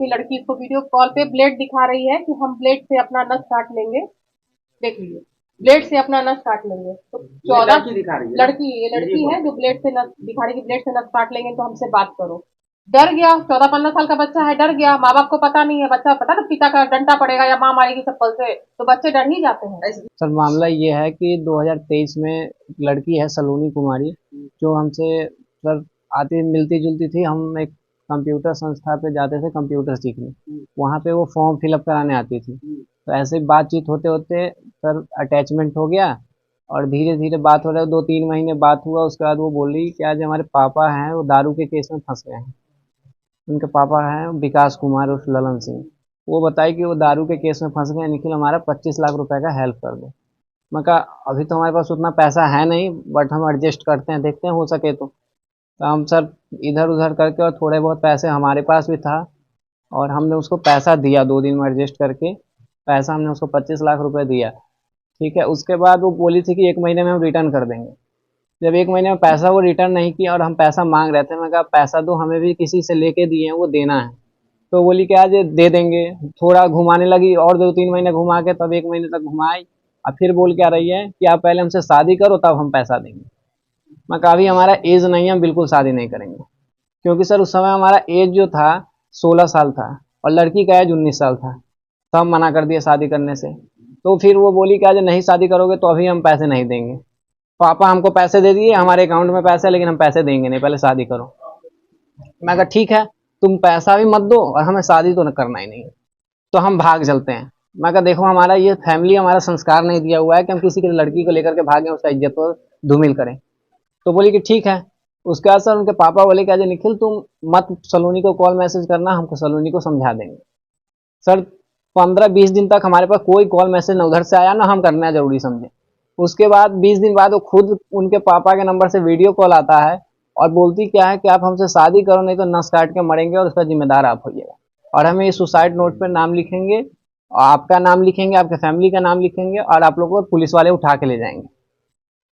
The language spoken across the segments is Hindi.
कि लड़की इसको वीडियो कॉल पे ब्लेड दिखा रही है कि हम ब्लेड से अपना नस काट लेंगे। देख लीजिए, ब्लेड से अपना नस काट लेंगे। तो ये 14 लड़की दिखा रही है ना? लड़की, ये जी लड़की है बोलो। जो ब्लेड से नस दिखा रही है कि ब्लेड से नस काट लेंगे तो हमसे बात करो। डर गया, 14-15 साल का बच्चा है, डर गया। माँ बाप को पता नहीं है, बच्चा पता ना पिता का डंडा पड़ेगा या माँ मारेगी चप्पल से, तो बच्चे डर ही जाते हैं। सर मामला ये है कि 2023 में एक लड़की है सलोनी कुमारी, जो हमसे सर आती मिलती जुलती थी। हम एक कंप्यूटर संस्था पे जाते थे कंप्यूटर सीखने, वहाँ पे वो फॉर्म फिलअप कराने आती थी। तो ऐसे ही बातचीत होते होते सर अटैचमेंट हो गया, और धीरे धीरे बात हो रहा है। 2-3 महीने बात हुआ, उसके बाद वो बोली कि आज हमारे पापा हैं वो दारू के केस में फंस गए हैं। उनके पापा हैं विकास कुमार उर्फ ललन सिंह। वो बताई कि वो दारू के केस में फंस गए, निखिल हमारा 25 लाख रुपए का हेल्प कर दो। मैं कहा अभी तो हमारे पास उतना पैसा है नहीं, बट हम एडजस्ट करते हैं, देखते हैं हो सके तो हम सर इधर उधर करके, और थोड़े बहुत पैसे हमारे पास भी था, और हमने उसको पैसा दिया 2 दिन में एडजस्ट करके। पैसा हमने उसको 25 लाख रुपए दिया। ठीक है, उसके बाद वो बोली थी कि 1 महीने में हम रिटर्न कर देंगे। जब 1 महीने में पैसा वो रिटर्न नहीं किया और हम पैसा मांग रहे थे, मैं कहा पैसा दो, हमें भी किसी से लेके दिए हैं, वो देना है। तो बोली कि आज दे देंगे। थोड़ा घुमाने लगी, और 2-3 महीने घुमा के तब 1 महीने तक घुमाई। अब फिर बोल के आ रही है कि आप पहले हमसे शादी करो तब हम पैसा देंगे। मैं कहा अभी हमारा एज नहीं है, हम बिल्कुल शादी नहीं करेंगे। क्योंकि सर उस समय हमारा एज जो था 16 साल था, और लड़की का एज 19 साल था। तो हम मना कर दिए शादी करने से। तो फिर वो बोली कि आज नहीं शादी करोगे तो अभी हम पैसे नहीं देंगे। पापा हमको पैसे दे दिए, हमारे अकाउंट में पैसे है, लेकिन हम पैसे देंगे नहीं, पहले शादी करो। मैं कहा ठीक है, तुम पैसा भी मत दो और हमें शादी तो करना ही नहीं है, तो हम भाग चलते हैं। मैं कहा देखो हमारा ये फैमिली हमारा संस्कार नहीं दिया हुआ है कि हम किसी की लड़की को लेकर के भागें, उसका इज्जत को धूमिल करें। तो बोली कि ठीक है। उसके बाद सर उनके पापा बोले कि अजय निखिल तुम मत सलोनी को कॉल मैसेज करना, हमको सलोनी को समझा देंगे। सर 15-20 दिन तक हमारे पास कोई कॉल मैसेज ना उधर से आया, ना हम करना जरूरी समझे। उसके बाद 20 दिन बाद वो खुद उनके पापा के नंबर से वीडियो कॉल आता है, और बोलती क्या है कि आप हमसे शादी करो नहीं तो नस काट के मरेंगे, और उसका जिम्मेदार आप होइएगा। और हमें ये सुसाइड नोट पर नाम लिखेंगे, और आपका नाम लिखेंगे, आपके फैमिली का नाम लिखेंगे, और आप लोगों को पुलिस वाले उठा के ले जाएंगे।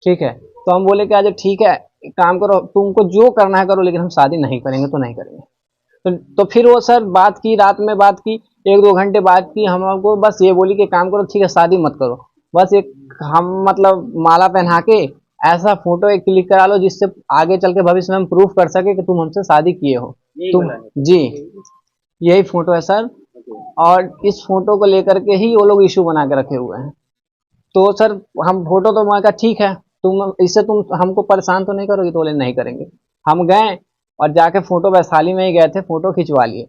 ठीक है। तो हम बोले कि आज ठीक है, एक काम करो, तुमको जो करना है करो, लेकिन हम शादी नहीं करेंगे तो नहीं करेंगे। तो फिर वो सर बात की, रात में बात की, 1-2 घंटे बात की। हम लोग बस ये बोली कि काम करो, ठीक है शादी मत करो, बस एक हम मतलब माला पहना के ऐसा फोटो एक क्लिक करा लो जिससे आगे चल के भविष्य में हम प्रूफ कर सके कि तुम हमसे शादी किए हो। तुम जी, यही फोटो है सर। और इस फोटो को लेकर के ही वो लोग इशू बना के रखे हुए हैं। तो सर हम फोटो तो मैं कहा ठीक है, तुम इससे तुम हमको परेशान तो नहीं करोगे? तो बोले नहीं करेंगे। हम गए और जाके फोटो वैशाली में ही गए थे, फोटो खिंचवा लिए।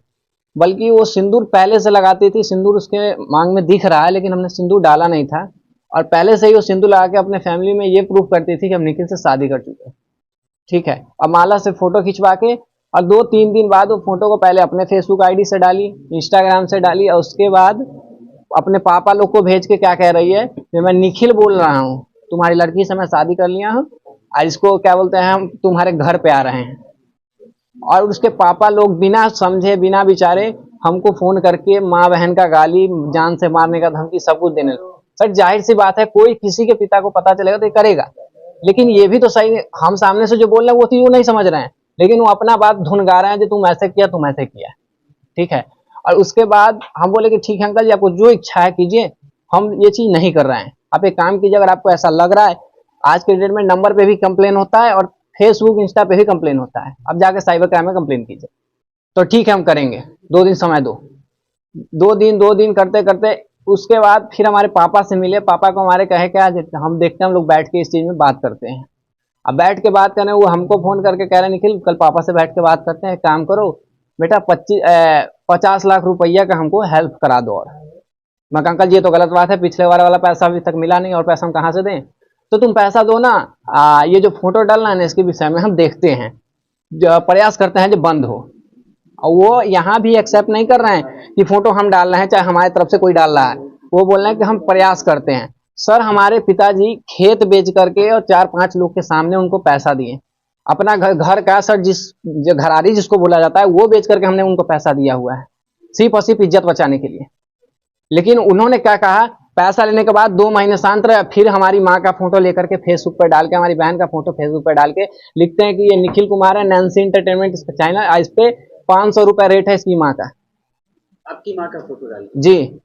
बल्कि वो सिंदूर पहले से लगाती थी, सिंदूर उसके मांग में दिख रहा है, लेकिन हमने सिंदूर डाला नहीं था। और पहले से ही वो सिंदूर लगा के अपने फैमिली में ये प्रूफ करती थी कि हम निखिल से शादी कर चुके हैं। ठीक है। और माला से फोटो खिंचवा के, और 2-3 दिन बाद वो फोटो को पहले अपने फेसबुक आईडी से डाली, इंस्टाग्राम से डाली, और उसके बाद अपने पापा लोग को भेज के क्या कह रही है कि मैं निखिल बोल रहा हूँ, तुम्हारी लड़की से मैं शादी कर लिया हूँ, और इसको क्या बोलते हैं, हम तुम्हारे घर पे आ रहे हैं। और उसके पापा लोग बिना समझे बिना विचारे हमको फोन करके माँ बहन का गाली, जान से मारने का धमकी, सब कुछ देने लगे। सर जाहिर सी बात है, कोई किसी के पिता को पता चलेगा तो ये करेगा। लेकिन ये भी तो सही है, हम सामने से जो बोल रहे हैं वो तो वो नहीं समझ रहे हैं, लेकिन वो अपना बात धुन गा रहे हैं, जो तुम ऐसे किया तुम ऐसे किया। ठीक है। और उसके बाद हम बोले कि ठीक है अंकल जी, आपको जो इच्छा है कीजिए, हम ये चीज नहीं कर रहे हैं। आप एक काम कीजिए, अगर आपको ऐसा लग रहा है, आज के डेट में नंबर पे भी कंप्लेन होता है, और फेसबुक इंस्टा पे भी कंप्लेन होता है, अब जाके साइबर क्राइम में कंप्लेन कीजिए। तो ठीक है हम करेंगे, 2 दिन समय दो। 2 दिन करते करते उसके बाद फिर हमारे पापा से मिले। पापा को हमारे कहे क्या, हम देखते हैं, हम लोग बैठ के इस चीज में बात करते हैं। अब बैठ के बात करें, वो हमको फोन करके कह रहे निखिल कल पापा से बैठ के बात करते हैं, काम करो बेटा 50 लाख रुपया का हमको हेल्प करा दो। और मैं कहा अंकल जी ये तो गलत बात है, पिछले बार वाला पैसा अभी तक मिला नहीं, और पैसा हम कहाँ से दें? तो तुम पैसा दो ना, ये जो फोटो डालना है ना इसके विषय में हम देखते हैं, जो प्रयास करते हैं जो बंद हो। और वो यहाँ भी एक्सेप्ट नहीं कर रहे हैं कि फोटो हम डाल रहे हैं, चाहे हमारी तरफ से कोई डाल रहा है। वो बोल रहे हैं कि हम प्रयास करते हैं। सर हमारे पिताजी खेत बेच करके और 4-5 लोग के सामने उनको पैसा दिए, अपना घर का सर जिस जो घरारी जिसको बोला जाता है वो बेच करके हमने उनको पैसा दिया हुआ है, सिर्फ और सिर्फ इज्जत बचाने के लिए। लेकिन उन्होंने क्या कहा, पैसा लेने के बाद 2 महीने शांत रहे, फिर हमारी माँ का फोटो लेकर के फेसबुक पर डाल के, हमारी बहन का फोटो फेसबुक पर डाल के लिखते हैं कि ये निखिल कुमार है, नैन्सी इंटरटेनमेंट चैनल, इस पे 500 रुपए रेट है इसकी माँ का। आपकी माँ का फोटो डाल जी।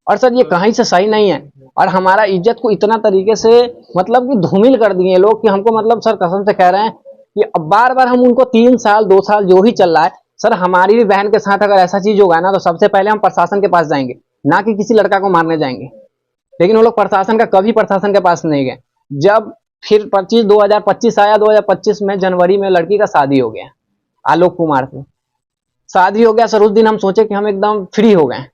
और सर ये कहीं से सही नहीं है, और हमारा इज्जत को इतना तरीके से मतलब कि धूमिल कर दिए लोग कि हमको मतलब सर कसम से कह रहे हैं कि अब बार बार हम उनको 3 साल 2 साल जो ही चल रहा है सर, हमारी भी बहन के साथ अगर ऐसा चीज होगा ना तो सबसे पहले हम प्रशासन के पास जाएंगे, ना कि किसी लड़का को मारने जाएंगे। लेकिन वो लोग प्रशासन का कभी प्रशासन के पास नहीं गए। जब फिर 2025 आया, 2025 में जनवरी में लड़की का शादी हो गया आलोक कुमार से। शादी हो गया सर, उस दिन हम सोचे कि हम एकदम फ्री हो गए,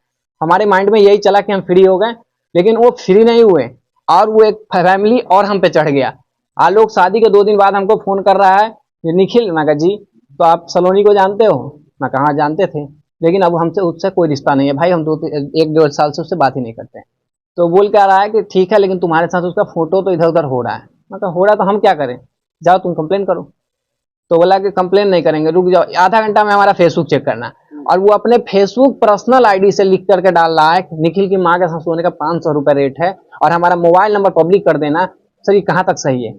हमारे माइंड में यही चला कि हम फ्री हो गए, लेकिन वो फ्री नहीं हुए और वो एक फैमिली और हम पे चढ़ गया। आलोक शादी के 2 दिन बाद हमको फोन कर रहा है कि निखिल, मैं कहा जी, तो आप सलोनी को जानते हो? मैं कहा हाँ जानते थे, लेकिन अब हमसे उससे कोई रिश्ता नहीं है भाई, हम 1 1.5 साल से उससे बात ही नहीं करते हैं। तो बोल क्या रहा है कि ठीक है, लेकिन तुम्हारे साथ उसका फोटो तो इधर उधर हो रहा है। मैं कहा हो रहा तो हम क्या करें, जाओ तुम कंप्लेन करो। तो बोला कि कंप्लेन नहीं करेंगे, रुक जाओ आधा घंटा में हमारा फेसबुक चेक करना। और वो अपने फेसबुक पर्सनल आईडी से लिख करके डाल रहा है निखिल की माँ के साथ सोने का 500 रुपए रेट है और हमारा मोबाइल नंबर पब्लिक कर देना। सर ये कहाँ तक सही है?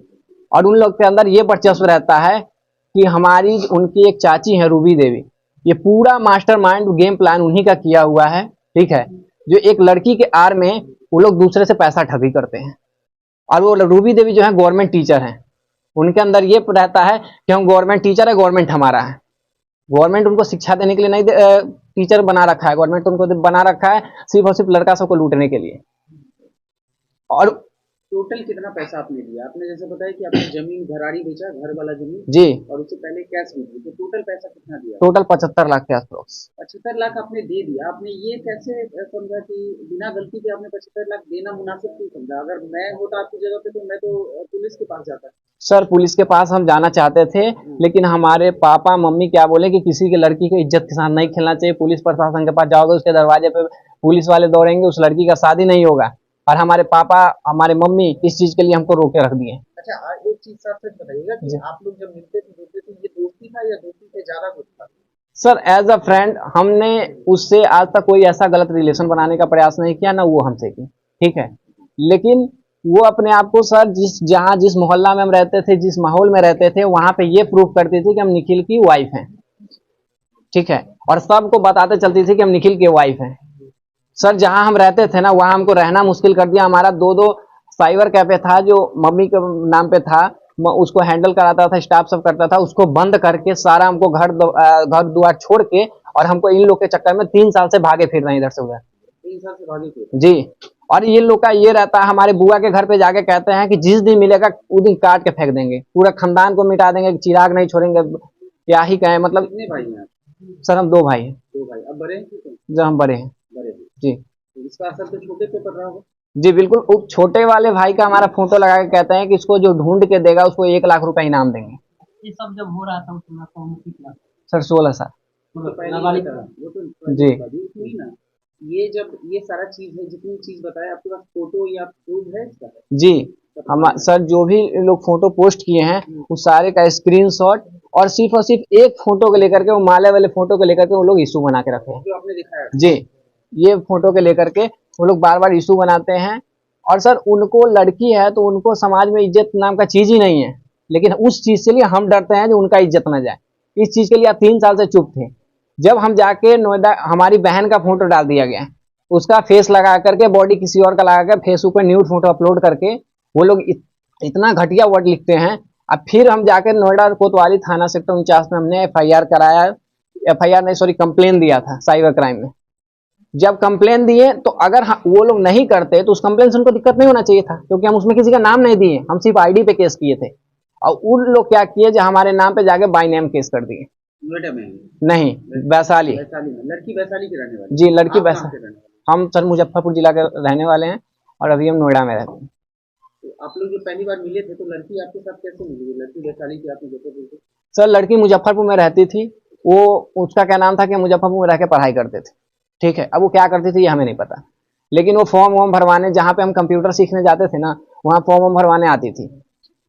और उन लोग के अंदर ये वर्चस्व रहता है कि हमारी उनकी एक चाची है रूबी देवी, ये पूरा मास्टरमाइंड गेम प्लान उन्हीं का किया हुआ है, ठीक है, जो एक लड़की के आड़ में वो लोग दूसरे से पैसा ठगी करते हैं। और वो रूबी देवी जो है गवर्नमेंट टीचर हैं, उनके अंदर ये रहता है कि हम गवर्नमेंट टीचर है, गवर्नमेंट हमारा है। गवर्नमेंट उनको शिक्षा देने के लिए नहीं टीचर बना रखा है, गवर्नमेंट उनको बना रखा है सिर्फ और सिर्फ लड़का सबको लूटने के लिए। और टोटल कितना पैसा आपने दिया? आपने जैसे बताया कि आपने जमीन घराड़ी बेचा, घर वाला जमीन, जी, और उससे पहले कैश भी दी, तो टोटल पैसा कितना दिया? टोटल 75 लाख के आसपास। 75 लाख आपने दे दिया। आपने ये कैसे समझा कि बिना गलती के आपने 75 लाख देना मुनासिब क्यों समझा? अगर मैं होता आपकी जगह पे तो मैं तो पुलिस के पास जाता। सर पुलिस के पास हम जाना चाहते थे, लेकिन हमारे पापा मम्मी क्या बोले कि किसी की लड़की की इज्जत के साथ नहीं खेलना चाहिए, पुलिस प्रशासन के पास जाओगे उसके दरवाजे पे पुलिस वाले दौड़ेंगे, उस लड़की का शादी नहीं होगा। और हमारे पापा हमारे मम्मी इस चीज के लिए हमको रोके रख दिए। अच्छा, एक चीज साफ सच बताइएगा कि आप लोग जब मिलते थे जुलते थे, ये दोस्ती था या दोस्ती से ज्यादा कुछ था? सर एज अ फ्रेंड हमने उससे आज तक कोई ऐसा गलत रिलेशन बनाने का प्रयास नहीं किया, ना वो हमसे की, ठीक है। लेकिन वो अपने आप को सर जिस मोहल्ला में हम रहते थे, जिस माहौल में रहते थे, वहां पे ये प्रूव करती थी कि हम निखिल की वाइफ हैं, ठीक है, और सबको बताते चलती थी कि हम निखिल की वाइफ हैं। सर जहां हम रहते थे ना वहां हमको रहना मुश्किल कर दिया। हमारा 2 साइबर कैफे था जो मम्मी के नाम पे था, उसको हैंडल कराता था, स्टाफ सब करता था, उसको बंद करके सारा हमको घर द्वार छोड़ के, और हमको इन लोग के चक्कर में 3 साल से भागे फिर रहे इधर से उधर। 3 साल से भागे थे? जी। और ये लोग का ये रहता है, हमारे बुआ के घर पे जाके कहते हैं कि जिस दिन मिलेगा उस दिन काट के फेंक देंगे, पूरा खानदान को मिटा देंगे, चिराग नहीं छोड़ेंगे। क्या ही कहें, मतलब कितने भाई हैं आप? सर हम 2 भाई हैं। 2 भाई। अब बड़े हैं कि जो हम बड़े हैं। बड़े हैं? जी तो इसका असर तो छोटे पे पड़ रहा होगा। जी बिल्कुल। उस छोटे वाले भाई का हमारा फोटो लगा के कहते हैं कि इसको जो ढूंढ के देगा उसको 1 लाख रुपए इनाम देंगे। ये सब जब हो रहा था उस समय कौन कितना सर 16 साल। तो पहले ही बता, वो तो पहले जी। बता दी थी ना। ये जब ये सारा चीज है, जितनी चीज बताया, आपके पास फोटो या प्रूफ है इसका? जी हम सर जो भी लोग फोटो पोस्ट किए हैं उस सारे का स्क्रीनशॉट, और सिर्फ एक फोटो को लेकर के, वो माले वाले फोटो को लेकर के वो लोग इशू बना के रखे हैं। जो आपने दिखाया जी, ये फोटो के लेकर के वो लोग बार बार इशू बनाते हैं। और सर उनको लड़की है तो उनको समाज में इज्जत नाम का चीज ही नहीं है, लेकिन उस चीज से लिए हम डरते हैं जो उनका इज्जत ना जाए। इस चीज के लिए आप 3 साल से चुप थे। जब हम जाके नोएडा, हमारी बहन का फोटो डाल दिया गया, उसका फेस लगा करके, बॉडी किसी और का लगा कर, फेसबुक पर न्यूड फोटो अपलोड करके वो लोग इतना घटिया वर्ड लिखते हैं। अब फिर हम जाकर नोएडा कोतवाली थाना सेक्टर 49 में हमने FIR कराया, FIR नहीं सॉरी कंप्लेन दिया था साइबर क्राइम में। जब कंप्लेन दिए तो अगर वो लोग नहीं करते तो उस कंप्लेन से उनको दिक्कत नहीं होना चाहिए था, क्योंकि हम उसमें किसी का नाम नहीं दिए, हम सिर्फ आईडी पे केस किए थे। और उन लोग क्या किए, जो हमारे नाम पे जाके बाय नेम केस कर दिए। नोएडा में? नहीं, वैशाली। वैशाली में? लड़की वैशाली के रहने वाली? जी लड़की आप कहाँ वैशाली। के रहने वाले? हम सर मुजफ्फरपुर जिला के रहने वाले हैं और अभी हम नोएडा में रहते हैं। तो आप लोग जो पहली बार मिले थे तो लड़की आपके साथ कैसे मिली? लड़की वैशाली की, आपने जैसे बोलते? सर लड़की मुजफ्फरपुर में रहती थी, वो उसका क्या नाम था कि मुजफ्फरपुर में रह के पढ़ाई करते थे, ठीक है। अब वो क्या करती थी ये हमें नहीं पता, लेकिन वो फॉर्म वॉर्म भरवाने, जहाँ पे हम कंप्यूटर सीखने जाते थे ना, वहाँ फॉर्म वॉर्म भरवाने आती थी।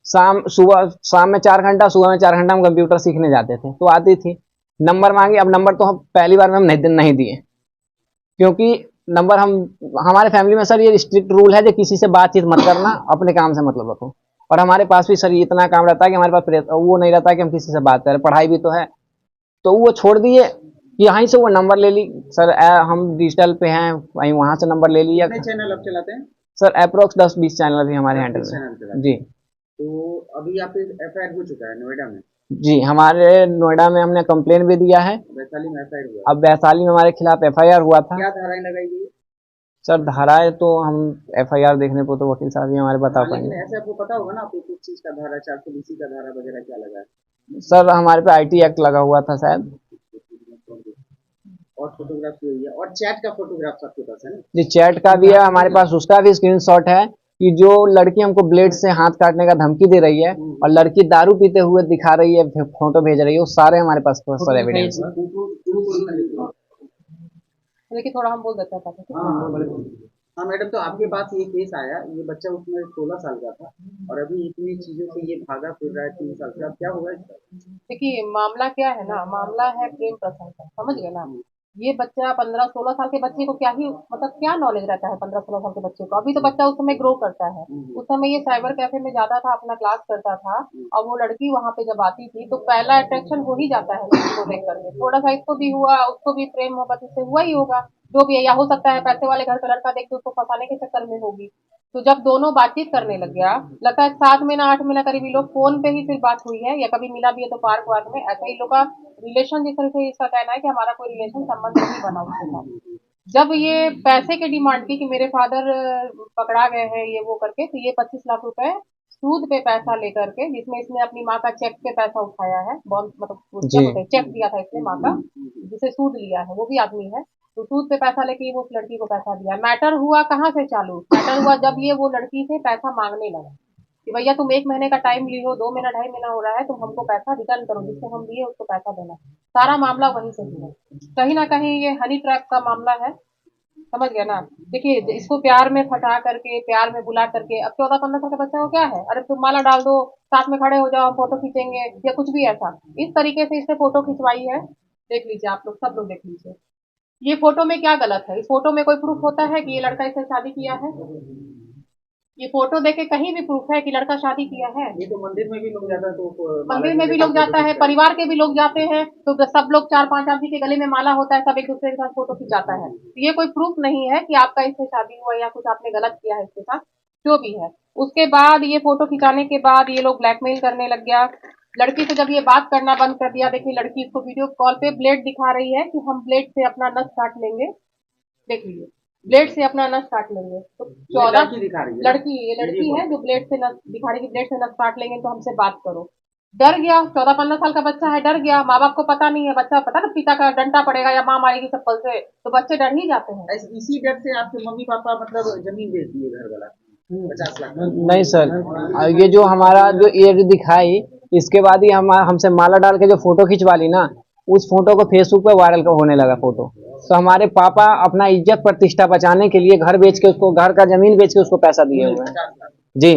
शाम में 4 घंटा, सुबह में 4 घंटा हम कंप्यूटर सीखने जाते थे, तो आती थी, नंबर मांगी। अब नंबर तो हम पहली बार में हम नहीं दिए, क्योंकि नंबर हमारे फैमिली में सर ये स्ट्रिक्ट रूल है कि किसी से बातचीत मत करना, अपने काम से मतलब रखो। और हमारे पास भी सर इतना काम रहता है कि हमारे पास वो नहीं रहता कि हम किसी से बात करें, पढ़ाई भी तो है। तो वो छोड़ दिए, कि यहीं से वो नंबर ले ली सर, हम डिजिटल पे हैं, वहीं वहाँ से नंबर ले लिया। कितने चैनल आप चलाते हैं? सर अप्रोक्स 10-20 चैनल अभी हमारे हैंडल 10-20 चैनल में। चलाते हैं। जी तो अभी आप एफआईआर हो चुका है नोएडा में, जी, हमारे नोएडा में हमने कंप्लेन भी दिया है। वैशाली में एफआईआर हुआ है। अब वैशाली में हमारे खिलाफ एफआईआर हुआ था। क्या धाराएं लगाई गई? सर धाराएं तो हम एफआईआर देखने को तो वकील साहब ही हमारे बता हाँ, लेकिन पाएंगे। ऐसे आपको पता होगा ना आपको किस चीज का धारा, 420 का धारा वगैरह क्या लगा है? सर हमारे पे आईटी एक्ट लगा हुआ था शायद। और फोटोग्राफ हुई है, और चैट का फोटोग्राफ आपके पास है ना? जी चैट का भी है हमारे पास, उसका भी स्क्रीनशॉट है कि जो लड़की हमको ब्लेड से हाथ काटने का धमकी दे रही है और लड़की दारू पीते हुए दिखा रही है, फोटो भेज रही है, वो सारे हमारे पास सर एविडेंस है। देखिए थोड़ा हम बोल देते हैं। हाँ मैडम, तो आपके पास ये केस आया, ये बच्चा उसमें 16 साल का था और अभी इतनी चीजों से ये भागा फिर रहा है 3 साल से, अब क्या होगा इसका? देखिए मामला क्या है ना, मामला है प्रेम प्रसंग का, समझ गए ना। ये बच्चा 15-16 साल के बच्चे को क्या ही मतलब क्या नॉलेज रहता है 15-16 साल के बच्चे को, अभी तो बच्चा उस समय ग्रो करता है। उस समय ये साइबर कैफे में जाता था, अपना क्लास करता था, और वो लड़की वहां पे जब आती थी तो पहला अट्रैक्शन हो ही जाता है लड़की को देख करके। थोड़ा सा इसको भी हुआ, उसको भी प्रेम मोहब्बत इससे हुआ ही होगा, जो भी है, या हो सकता है पैसे वाले घर का लड़का देख के उसको फंसाने के चक्कर में होगी। तो जब दोनों बातचीत करने लग गया, लगता है 7 महीना 8 महीना करीब लोग फोन पे ही फिर बात हुई है, या कभी मिला भी है तो पार्क वार्क में, ऐसा ही लोग का रिलेशन, जिस तरह से इसका कहना है कि हमारा कोई रिलेशन संबंध नहीं बना उसके साथ। जब ये पैसे की डिमांड की कि मेरे फादर पकड़ा गए हैं ये वो करके, तो ये 25 लाख रुपए सूद पे पैसा लेकर के, जिसमें इसने अपनी माँ का चेक पे पैसा उठाया है, बॉन्ड मतलब जी चेक दिया था इसने माँ का, जिसे सूद लिया है, वो भी आदमी है। तो सूद पे पैसा लेके वो उस लड़की को पैसा दिया। मैटर हुआ कहाँ से चालू, मैटर हुआ जब ये वो लड़की से पैसा मांगने लगा कि भैया तुम 1 महीने का टाइम ली हो, 2 महीना 2.5 महीना हो रहा है, तुम हमको पैसा रिटर्न करो, जिससे हम लिए उसको पैसा देना। सारा मामला वहीं से हुआ। कहीं ना कहीं ये हनी ट्रैप का मामला है, समझ गया ना। देखिए इसको प्यार में फंसा करके, प्यार में बुला करके, अब 14-15 साल का बच्चा को क्या है, अरे तुम माला डाल दो, साथ में खड़े हो जाओ, हम फोटो खींचेंगे, या कुछ भी ऐसा, इस तरीके से इससे फोटो खिंचवाई है। देख लीजिए आप लोग, सब लोग देख लीजिए। ये फोटो में क्या गलत है, इस फोटो में कोई प्रूफ होता है कि ये लड़का इससे शादी किया है? ये फोटो देखे कहीं भी प्रूफ है कि लड़का शादी किया है? ये तो मंदिर में भी लोग जाता है तो मंदिर में भी लोग जाता है, परिवार के भी लोग जाते हैं, तो सब लोग 4-5 आदमी के गले में माला होता है, सब एक दूसरे के साथ फोटो खिंचाता है। तो ये कोई प्रूफ नहीं है कि आपका इससे शादी हुआ या कुछ आपने गलत किया है इसके साथ, जो भी है। उसके बाद ये फोटो खिंचाने के बाद ये लोग ब्लैकमेल करने लग गया लड़की से। जब ये बात करना बंद कर दिया, देखिए लड़की इसको वीडियो कॉल पे ब्लेड दिखा रही है कि हम ब्लेड से अपना नस काट लेंगे, देख लीजिए, ब्लेड से अपना नस काट लेंगे। तो 14 लड़की दिखा रही है, लड़की, ये लड़की है जो ब्लेड से नस दिखा रही है, ब्लेड से नस काट लेंगे तो हमसे बात करो। डर गया, 14-15 साल का बच्चा है, डर गया। माँ बाप को पता नहीं है, बच्चा पता ना पिता का डंडा पड़ेगा या माँ मारेगी चप्पल से, तो बच्चे डर ही जाते हैं। इसी डर से आपके मम्मी पापा मतलब जमीन बेच दिए घर वाला 50 लाख? नहीं सर, ये जो हमारा जो ये जो दिखाई, इसके बाद ही हम हमसे माला डाल के जो फोटो खिंचवा ली ना, उस फोटो को फेसबुक पे वायरल होने लगा फोटो। तो हमारे पापा अपना इज्जत प्रतिष्ठा बचाने के लिए घर बेच के उसको, घर का जमीन बेच के उसको पैसा दिए हुए हैं। जी।